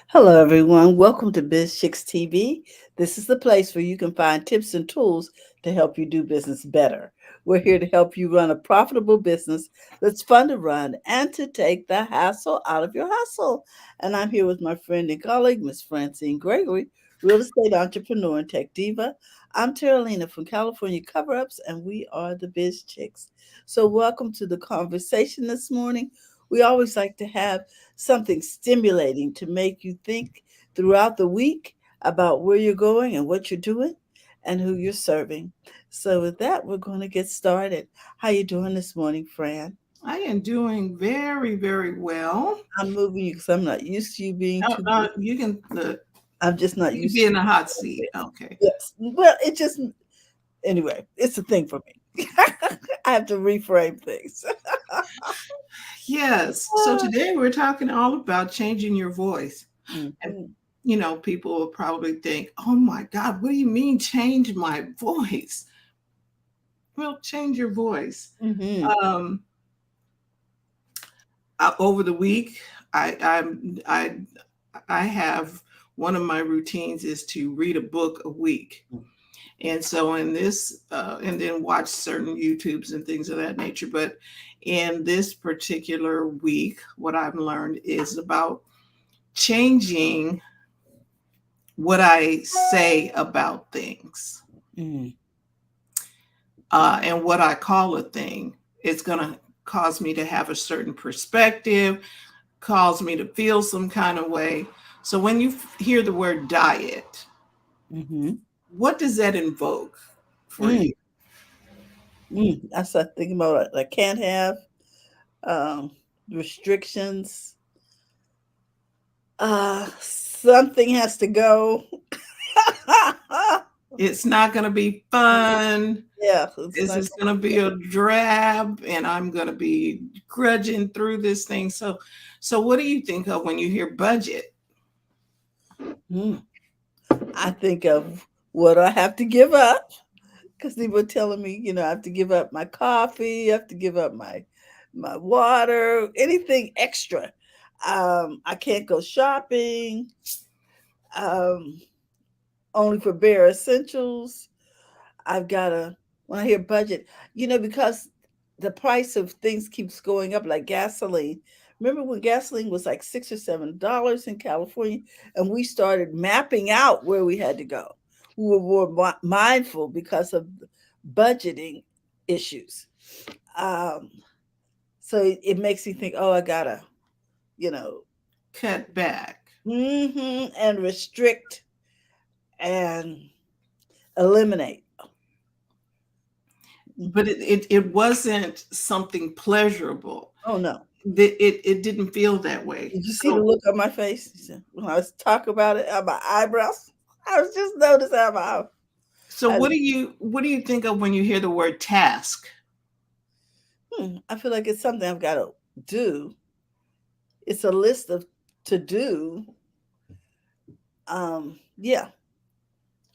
Hello, everyone. Welcome to BizChicks TV. This is the place where you can find tips and tools to help you do business better. We're here to help you run a profitable business that's fun to run and to take the hassle out of your hustle. And I'm here with my friend and colleague, Miss Francine Gregory, real estate entrepreneur and tech diva. I'm Terralina from California Cover Ups, and we are the Biz Chicks. So, welcome to the conversation this morning. We always like to have something stimulating to make you think throughout the week about where you're going and what you're doing and who you're serving. So with that, we're going to get started. How you doing this morning, Fran? I am doing very, very well. I'm moving you because I'm not used to you being too big. You can I'm just not you can used be to in the hot it. seat. Okay. Yes. Well, it just anyway, it's a thing for me. I have to reframe things. Yes. So today we're talking all about changing your voice. And Mhm. people will probably think, "Oh my God, what do you mean change my voice?" Well, change your voice. Mhm. Um, Over the week, I have one of my routines is to read a book a week. And so in this, and then watch certain YouTubes and things of that nature. But in this particular week, what I've learned is about changing what I say about things Mhm. and what I call a thing. It's going to cause me to have a certain perspective, cause me to feel some kind of way. So when you hear the word diet, Mhm. what does that invoke for Mm. you? I start thinking about I can't have um, restrictions. Something has to go. It's not going to be fun. Yeah, it's This not is going to be a drab, and I'm going to be grudging through this thing. So what do you think of when you hear budget? mm. I think of what I have to give up because they were telling me, I have to give up my coffee, I have to give up my water, anything extra. I can't go shopping. Um, only for bare essentials. I've got to, when I hear budget, because the price of things keeps going up, like gasoline. Remember when gasoline was like $6 or $7 in California, and we started mapping out where we had to go. We were more mindful because of budgeting issues. Um, so it makes me think, oh, I gotta, you know, Cut back. and restrict and eliminate. But it wasn't something pleasurable. Oh no. It didn't feel that way. Did you see the So look on my face when I was talking about it on my eyebrows? I was just noticing how so I, what do you think of when you hear the word task? I feel like it's something I've got to do. It's a list of to do. Yeah,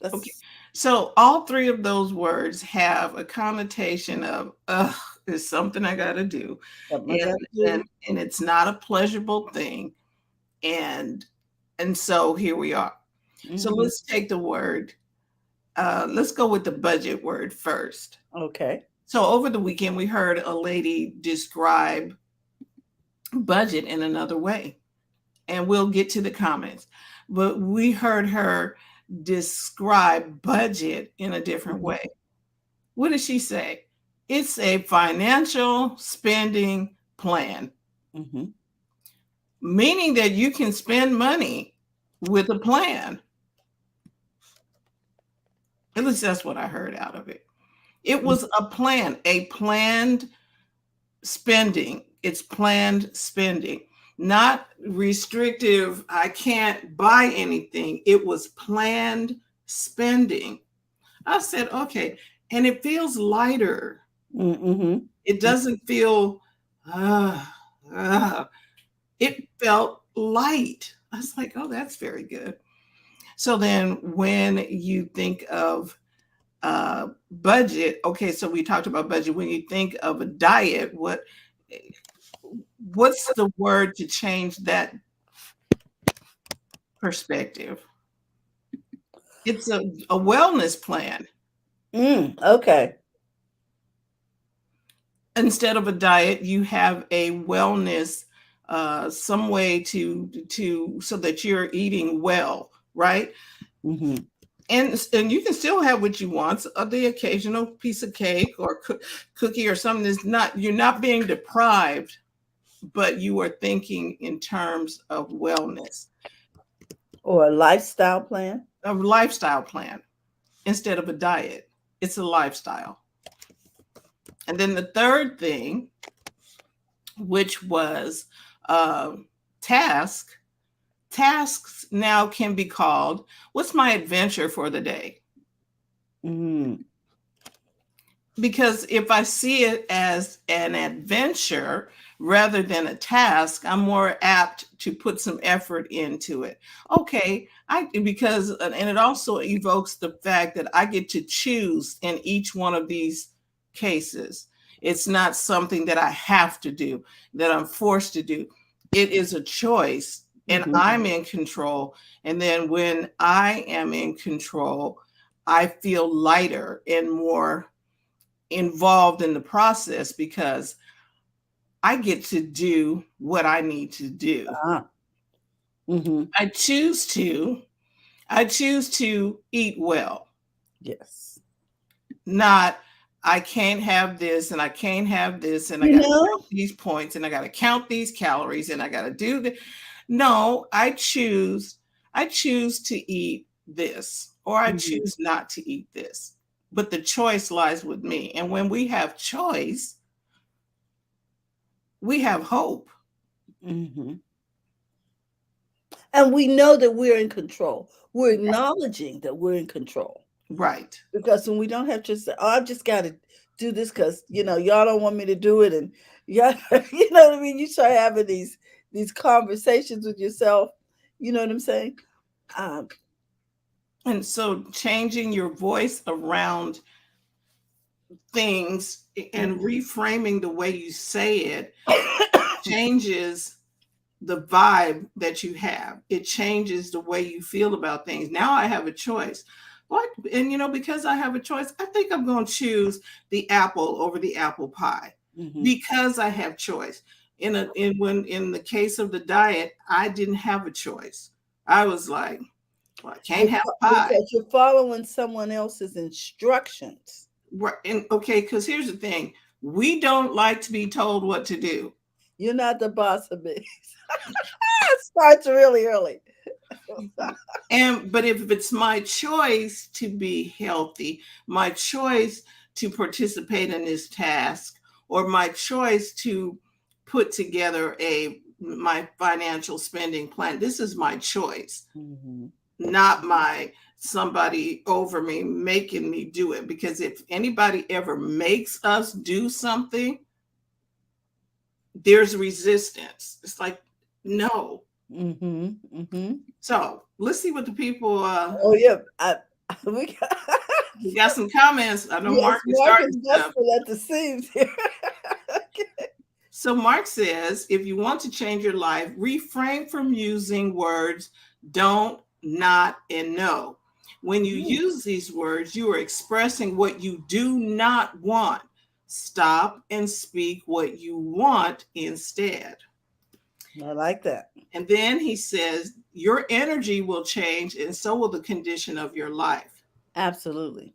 Okay. that's So all three of those words have a connotation of it's something I got to do. something I And got to and do. and it's not a pleasurable thing. And and so here we are. So Hmm. let's take the word let's go with the budget word first. Okay. So over the weekend we heard a lady describe budget in another way. And we'll get to the comments. But we heard her describe budget in a different Hmm. way. What did she say? It's a financial spending plan, Hmm. meaning that you can spend money with a plan. At least that's what I heard out of it. It was a plan, a planned spending. It's planned spending, not restrictive. I can't buy anything. It was planned spending. I said, okay. And it feels lighter. Hmm. It doesn't feel, uh, uh, it felt light. I was like, oh, that's very good. So then when you think of budget, okay, so we talked about budget. When you think of a diet, what's the word to change that perspective. It's a wellness plan. Okay. Instead of a diet, you have a wellness, some way to so that you're eating well, right? Mm-hmm. And you can still have what you want, the occasional piece of cake or cookie or something. That's not, you're not being deprived, but you are thinking in terms of wellness, Or a lifestyle plan. a lifestyle plan instead of a diet. It's a lifestyle. And then the third thing, which was uh, task. Tasks now can be called, what's my adventure for the day? Mm-hmm. Because if I see it as an adventure rather than a task, I'm more apt to put some effort into it. Okay, because and it also evokes the fact that I get to choose in each one of these cases. It's not something that I have to do, that I'm forced to do. It is a choice and Mm-hmm. I'm in control. And then when I am in control, I feel lighter and more involved in the process because I get to do what I need to do. Ah. Mm-hmm. I choose to I choose to eat well, Yes. not I can't have this and I can't have this and I You got to know. count these points and I got to count these calories and I got to do the No, I choose to eat this or I Mm-hmm. choose not to eat this. But the choice lies with me. And when we have choice, we have hope. Mm-hmm. And we know that we're in control. We're acknowledging that we're in control. Right. Because when we don't have to say, "Oh, I've just got to do this because y'all don't want me to do it," and yeah, you know what I mean. You start having these conversations with yourself. You know what I'm saying? Um, And so changing your voice around things and mhm. reframing the way you say it changes the vibe that you have. It changes the way you feel about things. Now I have a choice. What? And because I have a choice, I think I'm going to choose the apple over the apple pie Mhm. because I have choice. In the case of the diet, I didn't have a choice. I was like, well, I can't have pie. Because you're following someone else's instructions. Right. And okay, because here's the thing, we don't like to be told what to do. You're not the boss of me. It starts really early. But if it's my choice to be healthy, my choice to participate in this task, or my choice to put together my financial spending plan, this is my choice, Mhm. not my somebody over me making me do it. Because if anybody ever makes us do something, there's resistance. It's like, no. Mhm. Mhm. So let's see what the people. Oh yeah, we got, We got some comments. I know yes, Mark is Mark starting is stuff. desperate at the seams here. So Mark says, if you want to change your life, refrain from using words don't, not, and no. When you Mm, use these words, you are expressing what you do not want. Stop and speak what you want instead. I like that. And then he says, your energy will change, and so will the condition of your life. Absolutely.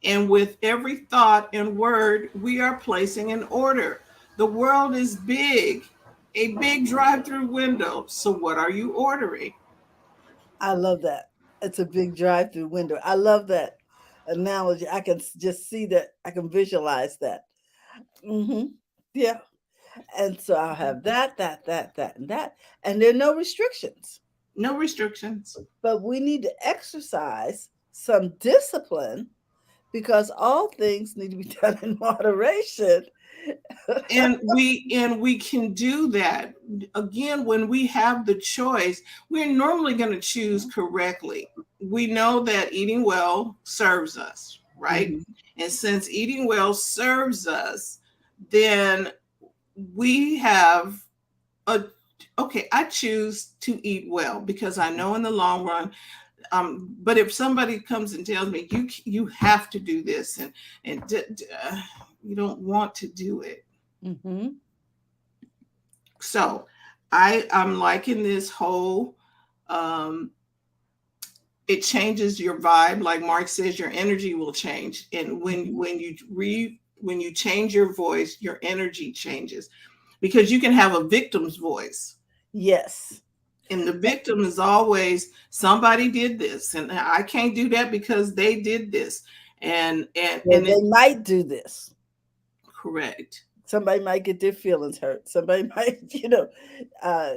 And with every thought and word, we are placing an order. The world is big, a big drive through window. So, what are you ordering? I love that. It's a big drive-through window. I love that analogy. I can just see that. I can visualize that. Yeah. And so I'll have that, and that. And there are no restrictions. No restrictions. But we need to exercise some discipline because all things need to be done in moderation. And we can do that. Again, when we have the choice, we're normally going to choose correctly. We know that eating well serves us, right? Mhm. And since eating well serves us, then we have a okay, I choose to eat well because I know in the long run. But if somebody comes and tells me you have to do this and you don't want to do it, Mm-hmm. so I'm liking this whole. Um, it changes your vibe, like Mark says, your energy will change, and Mm-hmm. when you change your voice, your energy changes because you can have a victim's voice. Yes. And the victim is always somebody did this, and I can't do that because they did this, Well, and they it might do this. correct. Somebody might get their feelings hurt. Somebody might, uh,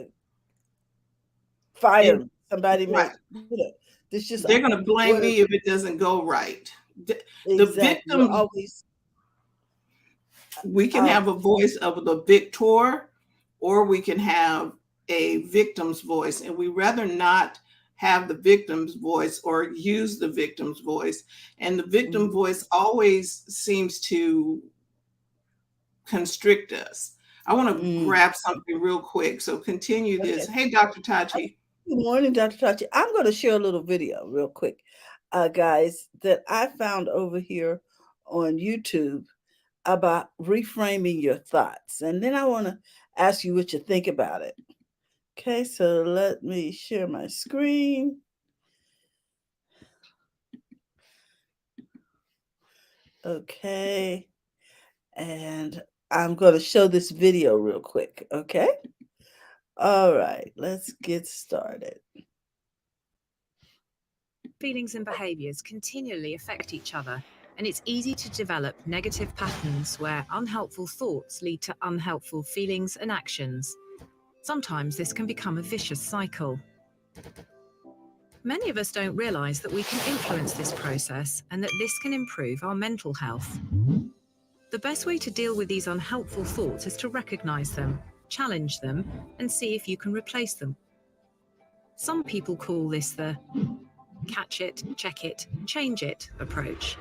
fire And me. Somebody right, may, there's just they're going to blame what me if it doesn't go right. The exactly. We're victim, always we can um have a voice of the victor, or we can have a victim's voice, and we rather not have the victim's voice or use the victim's voice. And the victim mhm. voice always seems to constrict us. I want to Mm, grab something real quick. So continue this. okay. Hey, Dr. Tachi. Good morning, Dr. Tachi. I'm going to share a little video real quick, guys, that I found over here on YouTube about reframing your thoughts. And then I want to ask you what you think about it. Okay, so let me share my screen. Okay, and I'm going to show this video real quick. Okay, all right, let's get started. Feelings and behaviours continually affect each other, and it's easy to develop negative patterns where unhelpful thoughts lead to unhelpful feelings and actions. Sometimes this can become a vicious cycle. Many of us don't realise that we can influence this process and that this can improve our mental health. The best way to deal with these unhelpful thoughts is to recognise them, challenge them, and see if you can replace them. Some people call this the catch it, check it, change it approach.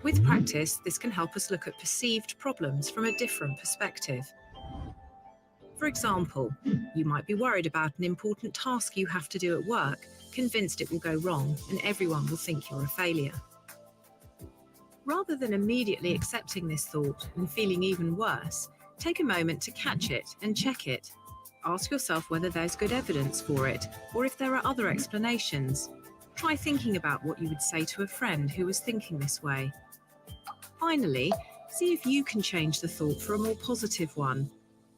With practice, this can help us look at perceived problems from a different perspective. For example, you might be worried about an important task you have to do at work, convinced it will go wrong and everyone will think you're a failure. Rather than immediately accepting this thought and feeling even worse, take a moment to catch it and check it. Ask yourself whether there's good evidence for it or if there are other explanations. Try thinking about what you would say to a friend who was thinking this way. Finally, see if you can change the thought for a more positive one.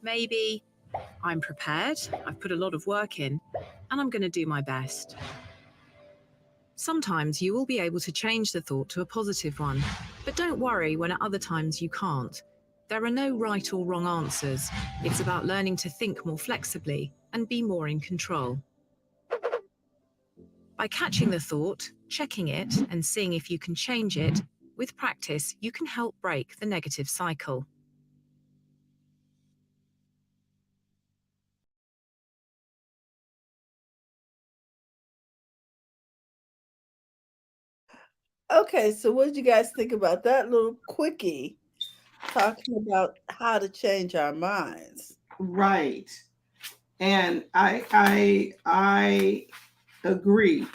Maybe, I'm prepared, I've put a lot of work in, and I'm going to do my best. Sometimes you will be able to change the thought to a positive one, but don't worry when at other times you can't. There are no right or wrong answers. It's about learning to think more flexibly and be more in control. By catching the thought, checking it, and seeing if you can change it, with practice, you can help break the negative cycle. Okay, so what did you guys think about that little quickie talking about how to change our minds? Right. And I agree.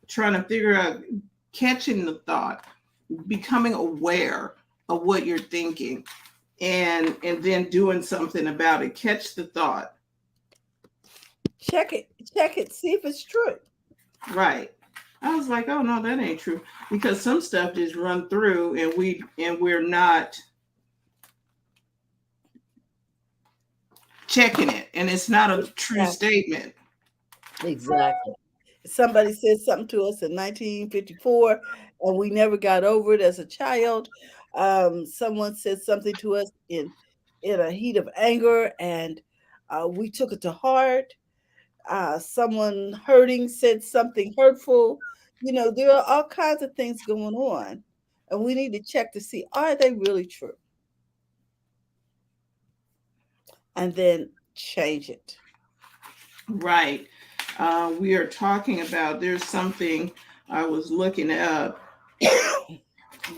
Trying to figure out catching the thought, becoming aware of what you're thinking, and then doing something about it. Catch the thought. Check it, see if it's true. Right. I was like, oh no, that ain't true. Because some stuff just run through and we're not checking it. And it's not a true statement. Exactly. Somebody said something to us in 1954 and we never got over it as a child. Someone said something to us in a heat of anger and we took it to heart. Someone hurting said something hurtful. There are all kinds of things going on, and we need to check to see are they really true, and then change it. Right. We are talking about, there's something I was looking up.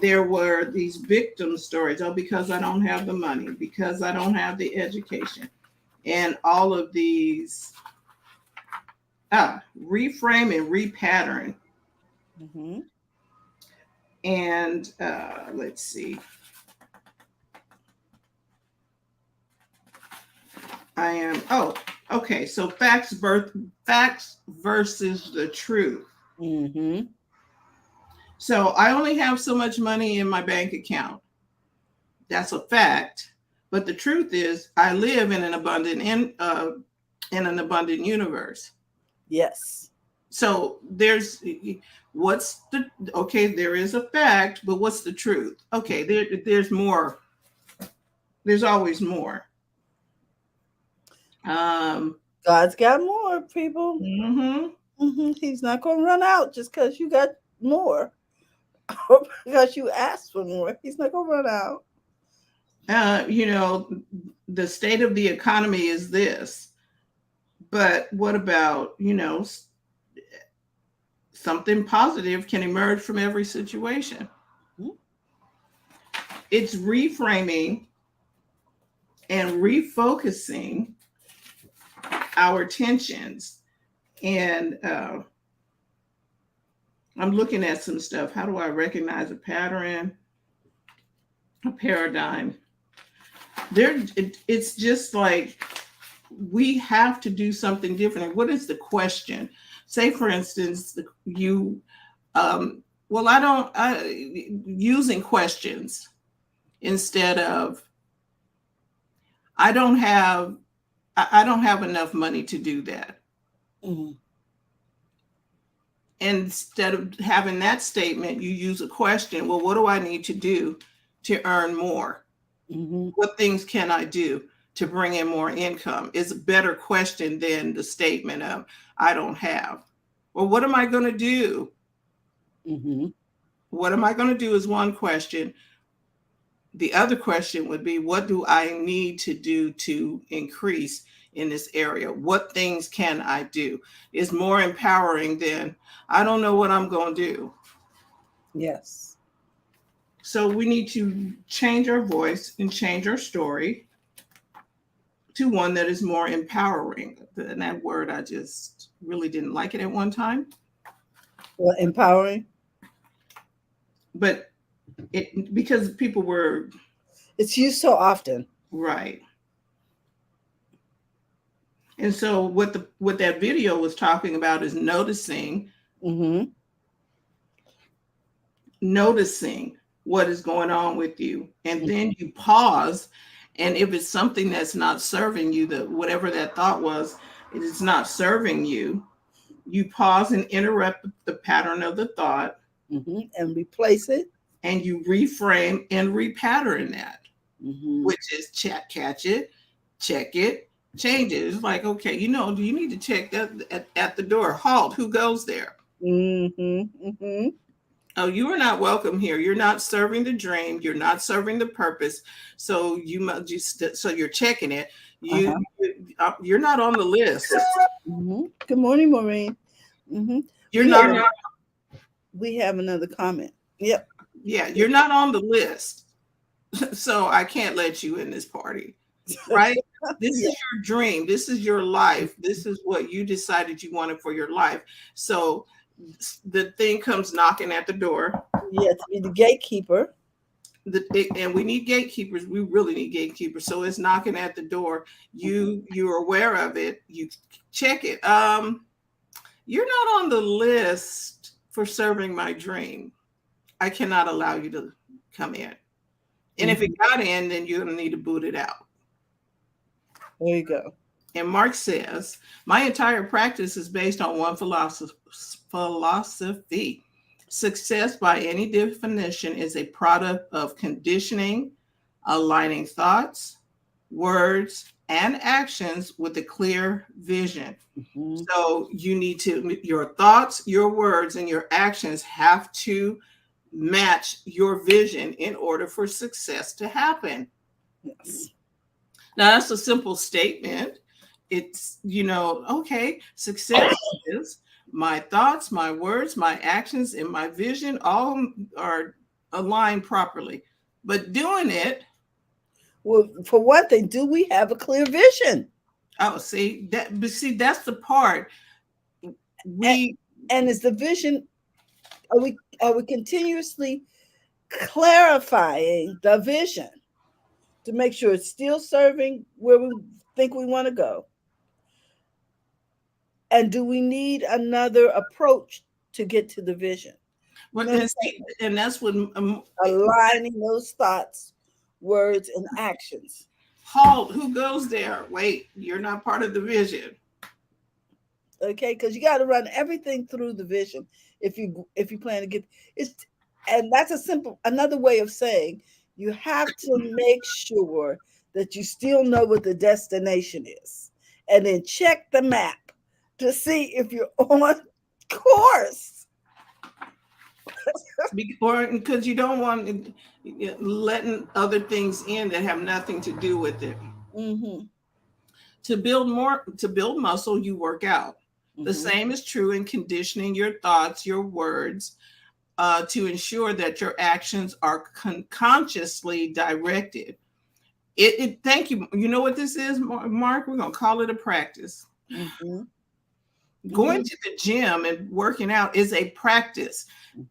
There were these victim stories. Oh, because I don't have the money, because I don't have the education, And all of these reframe and repattern. Mm-hmm. And let's see. Okay. So facts versus the truth. Mm-hmm. So I only have so much money in my bank account. That's a fact. But the truth is, I live in an abundant universe. Yes. So there is a fact, but what's the truth? Okay, there's more. There's always more. God's got more, people. Mm-hmm. Mm-hmm. He's not going to run out just because you got more or because you asked for more. He's not going to run out. The state of the economy is this, but what about, something positive can emerge from every situation? Mm-hmm. It's reframing and refocusing our attentions. And I'm looking at some stuff. How do I recognize a pattern, a paradigm? It's just like we have to do something different. What is the question? Say, for instance, using questions instead of I don't have enough money to do that. Mm-hmm. Instead of having that statement, you use a question. Well, what do I need to do to earn more? Mm-hmm. What things can I do to bring in more income? Is a better question than the statement of I don't have. Well, what am I going to do? Mm-hmm. What am I going to do is one question. The other question would be, what do I need to do to increase in this area? What things can I do? Is more empowering than I don't know what I'm going to do. Yes. So we need to change our voice and change our story to one that is more empowering. And that word, I just really didn't like it at one time. Well, empowering. But because people were... It's used so often. Right. And so what that video was talking about is noticing what is going on with you. And then you pause. And if it's something that's not serving you, whatever that thought was, it is not serving you, you pause and interrupt the pattern of the thought. And replace it. And you reframe and repattern that, which is catch it, check it, change it. It's like, okay, do you need to check that at the door? Halt, who goes there? Oh, you are not welcome here. You're not serving the dream. You're not serving the purpose. So so you're checking it. You're not on the list. Good morning, Maureen. You're not. We have another comment. Yep. Yeah, you're not on the list. So I can't let you in this party. Right? This is your dream. This is your life. This is what you decided you wanted for your life. So the thing comes knocking at the door. You have to be the gatekeeper. And we need gatekeepers. We really need gatekeepers. So it's knocking at the door. You're aware of it. You check it. You're not on the list for serving my dream. I cannot allow you to come in. And if it got in, then you're going to need to boot it out. There you go. And Mark says, my entire practice is based on one philosophy. Success, by any definition, is a product of conditioning, aligning thoughts, words, and actions with a clear vision. So you need to, your thoughts, your words, and your actions have to match your vision in order for success to happen. Yes. Now, that's a simple statement. It's, okay, success is my thoughts, my words, my actions, and my vision all are aligned properly. But doing it... Well, for one thing, do we have a clear vision? Oh, see that, but see that's the part And, we and is the vision, are we continuously clarifying the vision to make sure it's still serving where we think we want to go? And do we need another approach to get to the vision? You what know what I'm and, saying? see, and that's what Aligning those thoughts, words, and actions. halt. Who goes there? Wait, you're not part of the vision. Okay, because you got to run everything through the vision if you plan to get it's, and that's a simple another way of saying you have to make sure that you still know what the destination is, and then check the map to see if you're on course. Or because you don't want letting other things in that have nothing to do with it. Mm-hmm. To build muscle, you work out. The Mm-hmm. same is true in conditioning your thoughts, your words, to ensure that your actions are consciously directed. Thank you. You know what this is, Mark? We're gonna call it a practice. Mm-hmm. Going Mm-hmm. to the gym and working out is a practice.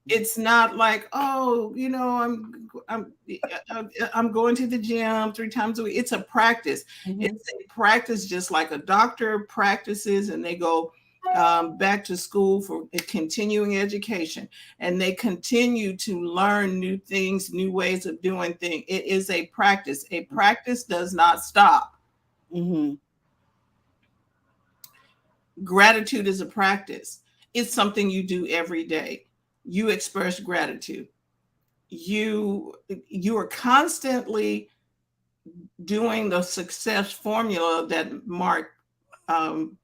It's not like, oh, I'm going to the gym 3 times a week. It's a practice. Mm-hmm. It's a practice, just like a doctor practices, and they go back to school for a continuing education, and they continue to learn new things, new ways of doing things. It is a practice. A practice does not stop. Mm-hmm. Gratitude is a practice. It's something you do every day. You express gratitude. You are constantly doing the success formula that Mark put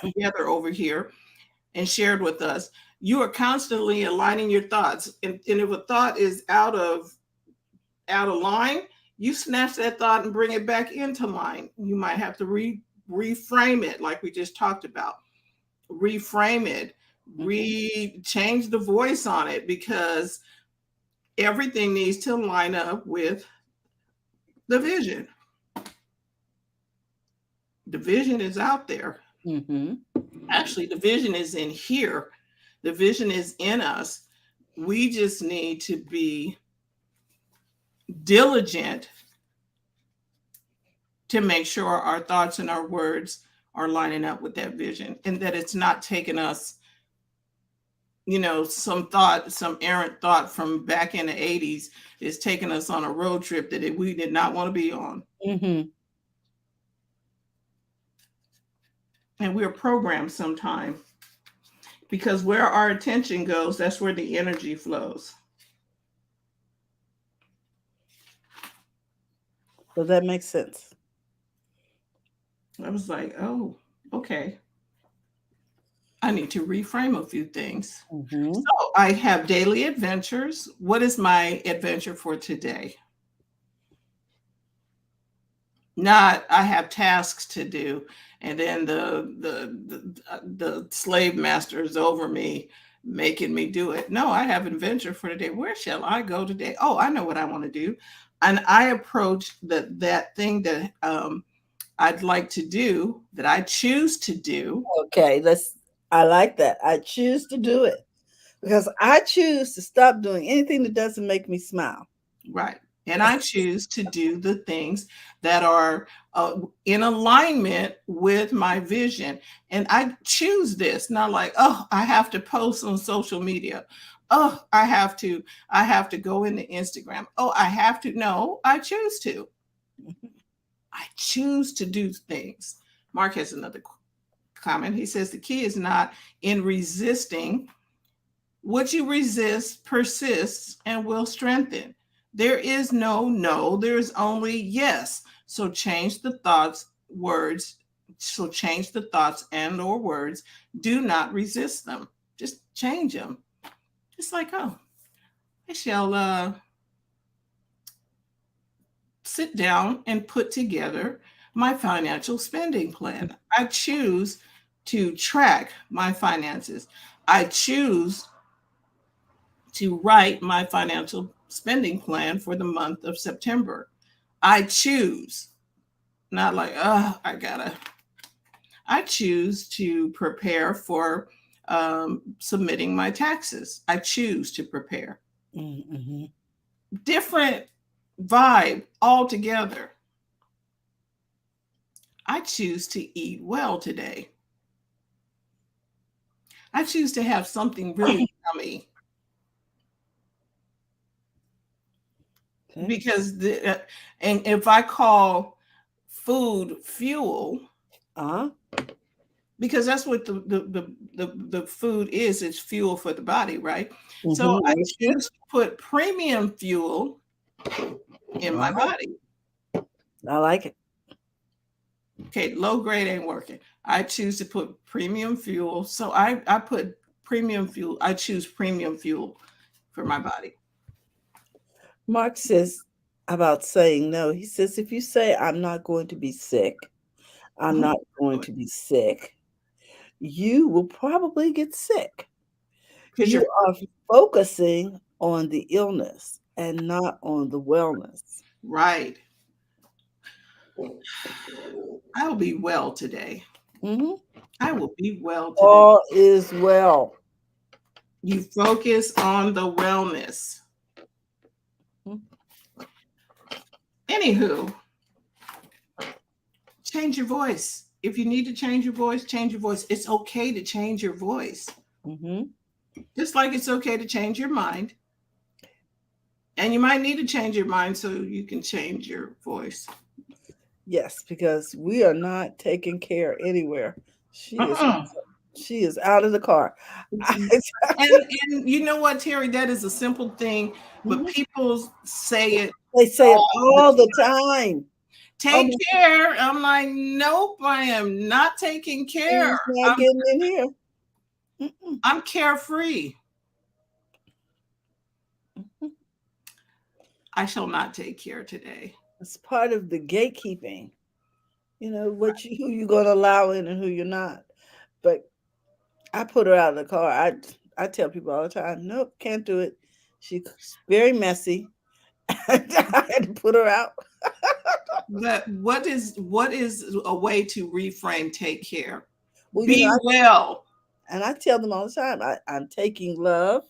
together over here and shared with us. You are constantly aligning your thoughts, and if a thought is out of line, you snatch that thought and bring it back into line. You might have to reframe it, like we just talked about. Reframe it, change the voice on it, because everything needs to line up with the vision. The vision is out there. Mm-hmm. Actually, the vision is in here. The vision is in us. We just need to be diligent to make sure our thoughts and our words are lining up with that vision, and that it's not taking us, some errant thought from back in the 80s is taking us on a road trip that we did not want to be on. Mm-hmm. And we're programmed sometime, because where our attention goes, that's where the energy flows. So that makes sense. I was like, oh, okay. I need to reframe a few things. Mm-hmm. So I have daily adventures. What is my adventure for today? Not I have tasks to do, and then the slave masters over me making me do it. No, I have an adventure for today. Where shall I go today? Oh, I know what I want to do, and I approach that thing that I'd like to do, that I choose to do. Okay, I like that. I choose to do it because I choose to stop doing anything that doesn't make me smile. Right. And I choose to do the things that are in alignment with my vision. And I choose this, not like, oh, I have to post on social media. Oh, I have to go into Instagram. Oh, I have to. No, I choose to. I choose to do things. Mark has another comment. He says the key is not in resisting. What you resist persists and will strengthen. There is no, there's only yes. So change the thoughts, words. So change the thoughts and or words. Do not resist them. Just change them. It's like, oh, I shall sit down and put together my financial spending plan. I choose to track my finances. I choose to write my financial spending plan for the month of September. I choose, not like, oh, I gotta I choose to prepare for submitting my taxes. I choose to prepare. Mm-hmm. Different vibe altogether. I choose to eat well today. I choose to have something really yummy Okay. because and if I call food fuel, Uh-huh. because that's what the food is, it's fuel for the body, right? So Mm-hmm. I Moisture. choose to put premium fuel in All my right. body. I like it. Okay, low grade ain't working. I choose to put premium fuel. So I put premium fuel. I choose premium fuel for my body. Mark says about saying no. He says, if you say, I'm not going to be sick, I'm not going to be sick, you will probably get sick. Because you're You are focusing on the illness and not on the wellness. right. I will be well today. Hmm. I will be well today. All is well. You focus on the wellness. Mhm. Anywho, change your voice. If you need to change your voice, change your voice. It's okay to change your voice. Mhm. Just like it's okay to change your mind. And you might need to change your mind so you can change your voice. Yes, because we are not taking care anywhere. She is Uh-uh. she is out of the car. And you know what, Terry? That is a simple thing, but Mhm. people say it They say it all the all the time. time. Oh Take my, care. I'm like, nope, I am not taking care. he's not getting in here. Mm-mm. I'm carefree. Mhm. I shall not take care today. It's part of the gatekeeping. You know what you who you're gonna allow in and who you're not. But I put her out of the car. I tell people all the time, nope, can't do it. She's very messy. I had to put her out. But what is a way to reframe take care? Well, Be well. and I tell them all the time, I'm taking love,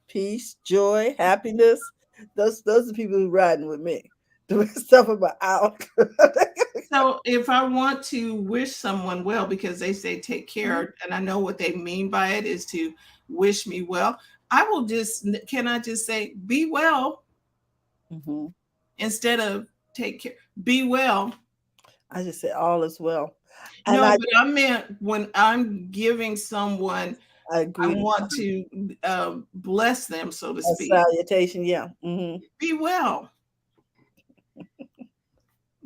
peace, joy, happiness. Those are the people who riding with me. The rest of them are out. So if I want to wish someone well, because they say take care, and I know what they mean by it is to wish me well, I will just, can I just say, be well Mhm. instead of take care? Be well. I just say all is well, and No, but I meant when I'm giving someone, I I agree. want to bless them, so to A speak. salutation, yeah. Hmm. Be well.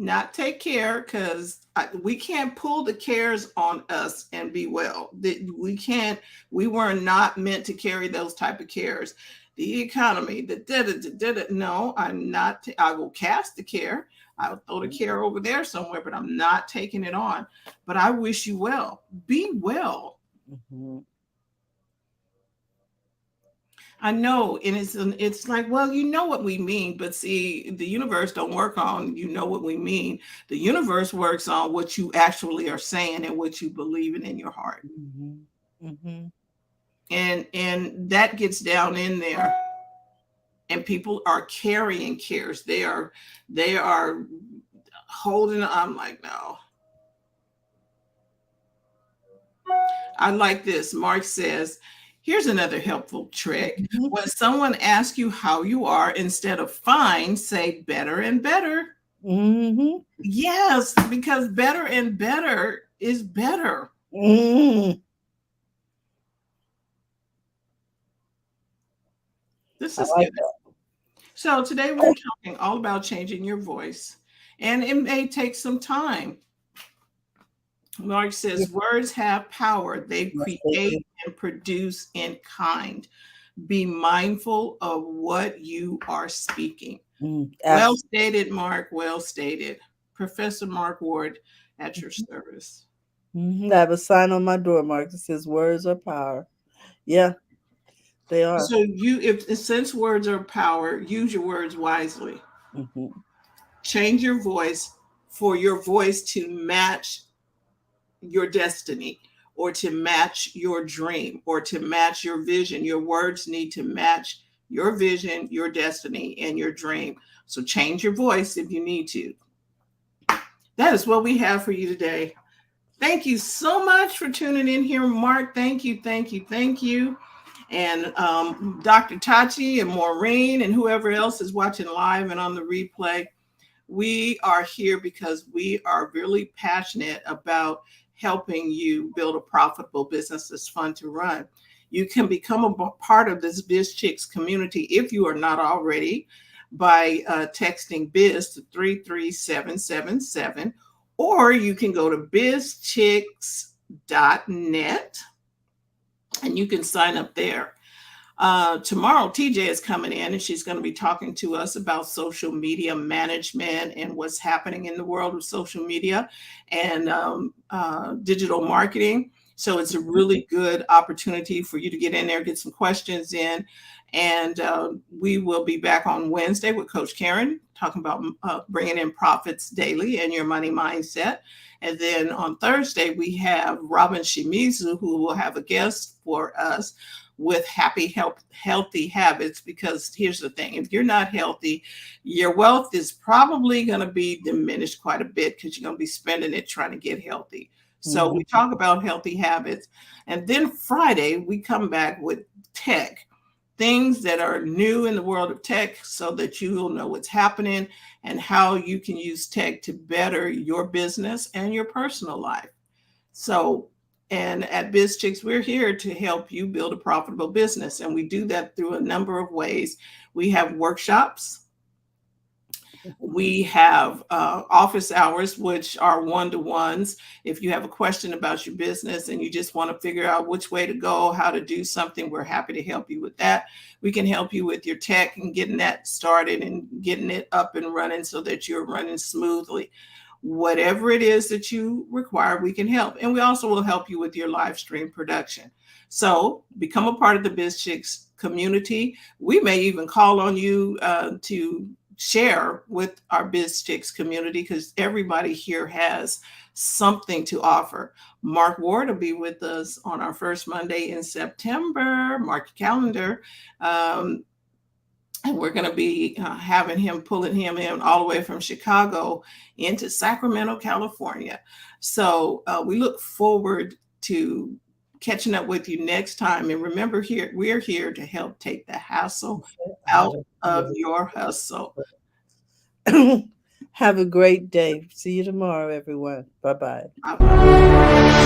Not take care, because we can't pull the cares on us and be well. We can't. We were not meant to carry those type of cares. The economy, the no, I'm not. I will cast the care. I'll throw the care over there somewhere, but I'm not taking it on. But I wish you well. Be well. Hmm. I know, and it's like, well, you know what we mean, but see, the universe don't work on you know what we mean. The universe works on what you actually are saying and what you believe in your heart, Hmm. Hmm. and that gets down in there. And people are carrying cares. They are holding. I'm like, no. I like this. Mark says, here's another helpful trick. When someone asks you how you are, instead of fine, say better and better. Hmm. Yes, because better and better is better. Hmm. This I is like good. So today we're talking all about changing your voice, and it may take some time. Mark says that. words have power. They Yes, they create do. and produce in kind. Be mindful of what you are speaking. Mm, Well absolutely. stated, Mark. Well stated. Professor Mark Ward at your service. Mhm. I have a sign on my door, Mark, that says words are power. Yeah, they are. So if since words are power, use your words wisely. Hmm. Change your voice for your voice to match your destiny, or to match your dream, or to match your vision. Your words need to match your vision, your destiny, and your dream. So change your voice if you need to. That is what we have for you today. Thank you so much for tuning in here, Mark. Thank you, thank you, thank you. And Dr. Tachi and Maureen and whoever else is watching live and on the replay, we are here because we are really passionate about helping you build a profitable business that's fun to run. You can become a part of this BizChicks community if you are not already by texting biz to 33777, or you can go to bizchicks.net and you can sign up there. Tomorrow, TJ is coming in and she's going to be talking to us about social media management and what's happening in the world of social media and digital marketing. So it's a really good opportunity for you to get in there, get some questions in. And we will be back on Wednesday with Coach Karen talking about bringing in profits daily and your money mindset. And then on Thursday, we have Robin Shimizu, who will have a guest for us with healthy habits. Because here's the thing, if you're not healthy, your wealth is probably going to be diminished quite a bit because you're going to be spending it trying to get healthy. So we talk about healthy habits. And then Friday, we come back with tech, things that are new in the world of tech, so that you will know what's happening and how you can use tech to better your business and your personal life. So, and at BizChicks, we're here to help you build a profitable business. And we do that through a number of ways. We have workshops. We have office hours, which are one-to-ones. If you have a question about your business and you just want to figure out which way to go, how to do something, we're happy to help you with that. We can help you with your tech and getting that started and getting it up and running so that you're running smoothly. Whatever it is that you require, we can help. And we also will help you with your live stream production. So become a part of the BizChicks community. We may even call on you to share with our BizChicks community, because everybody here has something to offer. Mark Ward will be with us on our first Monday in September. Mark your calendar. And we're going to be pulling him in all the way from Chicago into Sacramento, California. So we look forward to catching up with you next time. And remember, we're here to help take the hassle out of your hustle. Have a great day. See you tomorrow, everyone. Bye-bye. Bye-bye.